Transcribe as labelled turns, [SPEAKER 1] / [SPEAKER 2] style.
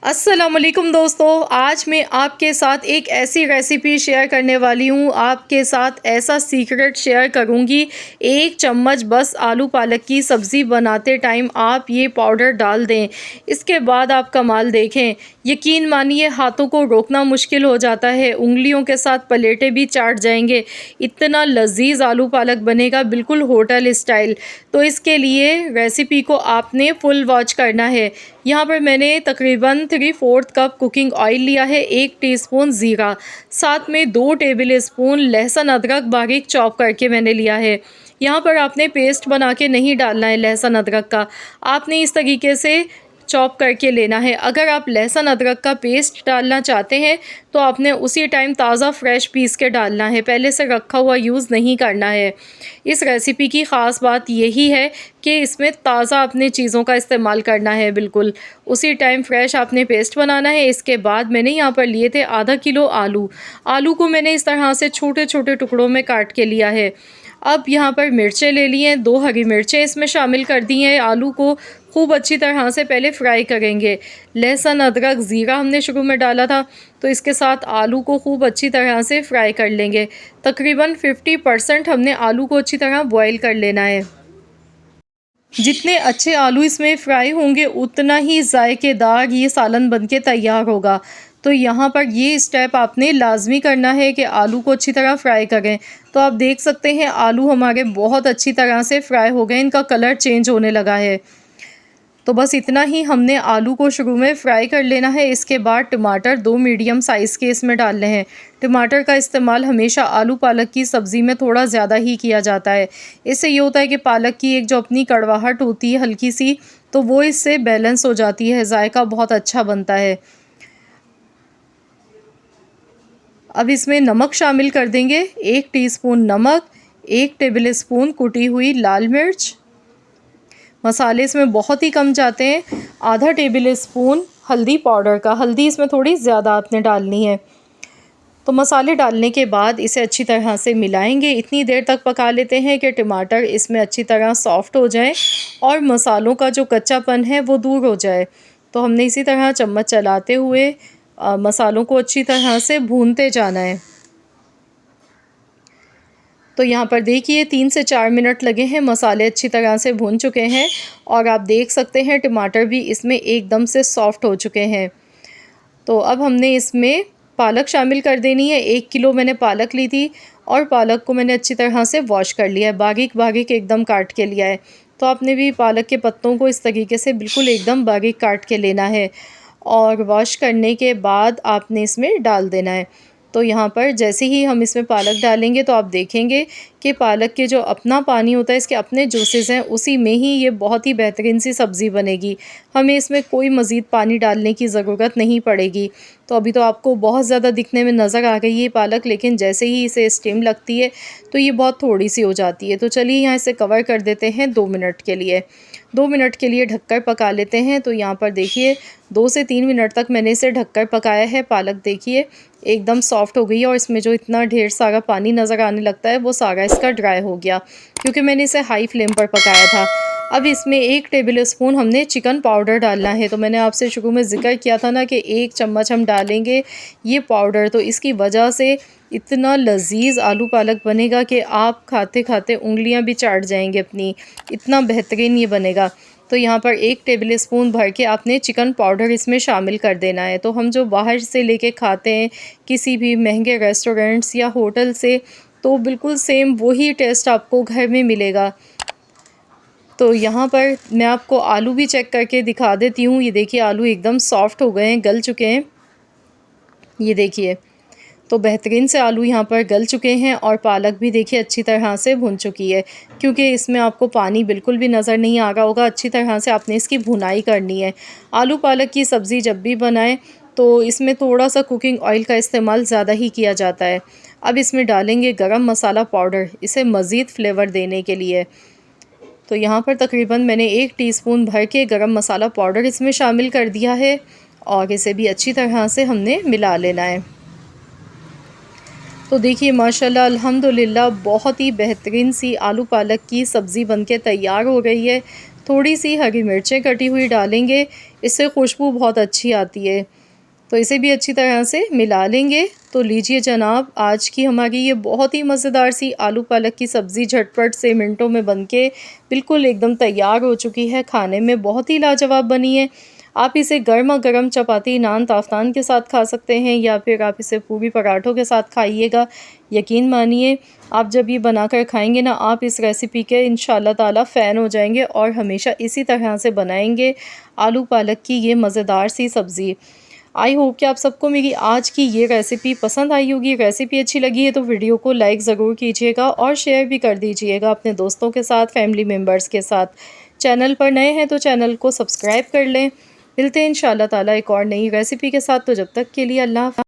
[SPEAKER 1] अस्सलामुअलैकुम दोस्तों, आज मैं आपके साथ एक ऐसी रेसिपी शेयर करने वाली हूँ। आपके साथ ऐसा सीक्रेट शेयर करूँगी। 1 चम्मच बस आलू पालक की सब्ज़ी बनाते टाइम आप ये पाउडर डाल दें, इसके बाद आप कमाल देखें। यकीन मानिए हाथों को रोकना मुश्किल हो जाता है, उंगलियों के साथ प्लेटें भी चाट जाएंगे। इतना लजीज आलू पालक बनेगा, बिल्कुल होटल स्टाइल। तो इसके लिए रेसिपी को आपने फुल वॉच करना है। यहाँ पर मैंने तकरीबन 3/4 कप कुकिंग ऑयल लिया है, 1 टीस्पून ज़ीरा, साथ में 2 टेबल स्पून लहसुन अदरक बारीक चॉप करके मैंने लिया है। यहाँ पर आपने पेस्ट बना के नहीं डालना है लहसुन अदरक का, आपने इस तरीके से चॉप करके लेना है। अगर आप लहसुन अदरक का पेस्ट डालना चाहते हैं तो आपने उसी टाइम ताज़ा फ्रेश पीस के डालना है, पहले से रखा हुआ यूज़ नहीं करना है। इस रेसिपी की ख़ास बात यही है कि इसमें ताज़ा अपने चीज़ों का इस्तेमाल करना है, बिल्कुल उसी टाइम फ्रेश आपने पेस्ट बनाना है। इसके बाद मैंने यहाँ पर लिए थे आधा किलो आलू को मैंने इस तरह से छोटे छोटे टुकड़ों में काट के लिया है। अब यहाँ पर मिर्चें ले ली हैं, 2 हरी मिर्चें इसमें शामिल कर दी हैं। आलू को खूब अच्छी तरह से पहले फ्राई करेंगे। लहसुन अदरक ज़ीरा हमने शुरू में डाला था, तो इसके साथ आलू को खूब अच्छी तरह से फ्राई कर लेंगे। तकरीबन 50% हमने आलू को अच्छी तरह बॉईल कर लेना है। जितने अच्छे आलू इसमें फ्राई होंगे उतना ही जायकेदार ये सालन बनके तैयार होगा। तो यहाँ पर ये स्टेप आपने लाजमी करना है कि आलू को अच्छी तरह फ्राई करें। तो आप देख सकते हैं आलू हमारे बहुत अच्छी तरह से फ्राई हो गए, इनका कलर चेंज होने लगा है। तो बस इतना ही हमने आलू को शुरू में फ्राई कर लेना है। इसके बाद टमाटर 2 मीडियम साइज़ के इसमें डालने हैं। टमाटर का इस्तेमाल हमेशा आलू पालक की सब्ज़ी में थोड़ा ज़्यादा ही किया जाता है। इससे ये होता है कि पालक की एक जो अपनी कड़वाहट होती है हल्की सी, तो वो इससे बैलेंस हो जाती है, जायका बहुत अच्छा बनता है। अब इसमें नमक शामिल कर देंगे, 1 टीस्पून नमक, 1 टेबल स्पून कुटी हुई लाल मिर्च। मसाले इसमें बहुत ही कम जाते हैं। आधा टेबल स्पून हल्दी पाउडर का, हल्दी इसमें थोड़ी ज़्यादा आपने डालनी है। तो मसाले डालने के बाद इसे अच्छी तरह से मिलाएंगे। इतनी देर तक पका लेते हैं कि टमाटर इसमें अच्छी तरह सॉफ्ट हो जाए और मसालों का जो कच्चापन है वो दूर हो जाए। तो हमने इसी तरह चम्मच चलाते हुए मसालों को अच्छी तरह से भूनते जाना है। तो यहाँ पर देखिए 3 से 4 मिनट लगे हैं, मसाले अच्छी तरह से भून चुके हैं और आप देख सकते हैं टमाटर भी इसमें एकदम से सॉफ्ट हो चुके हैं। तो अब हमने इसमें पालक शामिल कर देनी है। 1 किलो मैंने पालक ली थी और पालक को मैंने अच्छी तरह से वॉश कर लिया है, बारीक बारीक एकदम काट के लिया है। तो आपने भी पालक के पत्तों को इस तरीके से बिल्कुल एकदम बारीक काट के लेना है और वॉश करने के बाद आपने इसमें डाल देना है। तो यहाँ पर जैसे ही हम इसमें पालक डालेंगे तो आप देखेंगे कि पालक के जो अपना पानी होता है, इसके अपने जूसेस हैं, उसी में ही ये बहुत ही बेहतरीन सी सब्ज़ी बनेगी। हमें इसमें कोई मज़ीद पानी डालने की ज़रूरत नहीं पड़ेगी। तो अभी तो आपको बहुत ज़्यादा दिखने में नज़र आ गई है पालक, लेकिन जैसे ही इसे स्टीम लगती है तो ये बहुत थोड़ी सी हो जाती है। तो चलिए यहाँ इसे कवर कर देते हैं 2 मिनट के लिए। 2 मिनट के लिए ढककर पका लेते हैं। तो यहाँ पर देखिए 2 से 3 मिनट तक मैंने इसे ढककर पकाया है। पालक देखिए एकदम सॉफ्ट हो गई है और इसमें जो इतना ढेर सारा पानी नज़र आने लगता है वो सारा इसका ड्राई हो गया, क्योंकि मैंने इसे हाई फ्लेम पर पकाया था। अब इसमें 1 टेबल स्पून हमने चिकन पाउडर डालना है। तो मैंने आपसे शुरू में ज़िक्र किया था ना कि 1 चम्मच हम डालेंगे ये पाउडर, तो इसकी वजह से इतना लजीज आलू पालक बनेगा कि आप खाते खाते उंगलियां भी चाट जाएंगे अपनी, इतना बेहतरीन ये बनेगा। तो यहाँ पर 1 टेबल स्पून भर के आपने चिकन पाउडर इसमें शामिल कर देना है। तो हम जो बाहर से लेके खाते हैं किसी भी महंगे रेस्टोरेंट्स या होटल से, तो बिल्कुल सेम वही टेस्ट आपको घर में मिलेगा। तो यहाँ पर मैं आपको आलू भी चेक करके दिखा देती हूँ। ये देखिए आलू एकदम सॉफ्ट हो गए हैं, गल चुके हैं, ये देखिए। तो बेहतरीन से आलू यहाँ पर गल चुके हैं और पालक भी देखिए अच्छी तरह से भुन चुकी है, क्योंकि इसमें आपको पानी बिल्कुल भी नज़र नहीं आ रहा होगा। अच्छी तरह से आपने इसकी भुनाई करनी है। आलू पालक की सब्ज़ी जब भी बनाएं तो इसमें थोड़ा सा कुकिंग ऑयल का इस्तेमाल ज़्यादा ही किया जाता है। अब इसमें डालेंगे गरम मसाला पाउडर, इसे मज़ीद फ्लेवर देने के लिए। तो यहाँ पर तकरीबन मैंने 1 टीस्पून भर के गरम मसाला पाउडर इसमें शामिल कर दिया है और इसे भी अच्छी तरह से हमने मिला लेना है। तो देखिए माशाल्लाह अल्हम्दुलिल्लाह बहुत ही बेहतरीन सी आलू पालक की सब्ज़ी बनके तैयार हो गई है। थोड़ी सी हरी मिर्चें कटी हुई डालेंगे, इससे खुशबू बहुत अच्छी आती है। तो इसे भी अच्छी तरह से मिला लेंगे। तो लीजिए जनाब, आज की हमारी ये बहुत ही मज़ेदार सी आलू पालक की सब्ज़ी झटपट से मिनटों में बनके बिल्कुल एकदम तैयार हो चुकी है। खाने में बहुत ही लाजवाब बनी है। आप इसे गर्मा-गर्म चपाती, नान, ताफ़तान के साथ खा सकते हैं या फिर आप इसे पूरी पराठों के साथ खाइएगा। यकीन मानिए, आप जब ये बनाकर खाएँगे ना, आप इस रेसिपी के इंशाअल्लाह ताला फ़ैन हो जाएँगे और हमेशा इसी तरह से बनाएँगे आलू पालक की ये मज़ेदार सी सब्ज़ी। आई होप कि आप सबको मेरी आज की ये रेसिपी पसंद आई होगी। रेसिपी अच्छी लगी है तो वीडियो को लाइक ज़रूर कीजिएगा और शेयर भी कर दीजिएगा अपने दोस्तों के साथ, फैमिली मेम्बर्स के साथ। चैनल पर नए हैं तो चैनल को सब्सक्राइब कर लें। मिलते हैं इंशाअल्लाह ताला एक और नई रेसिपी के साथ। तो जब तक के लिए अल्लाह हाफ़िज़।